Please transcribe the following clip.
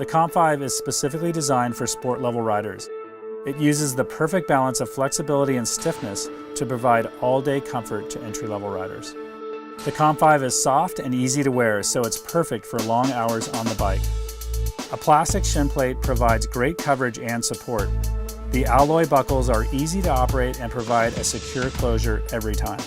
The Comp 5 is specifically designed for sport-level riders. It uses the perfect balance of flexibility and stiffness to provide all-day comfort to entry-level riders. The Comp 5 is soft and easy to wear, so it's perfect for long hours on the bike. A plastic shin plate provides great coverage and support. The alloy buckles are easy to operate and provide a secure closure every time.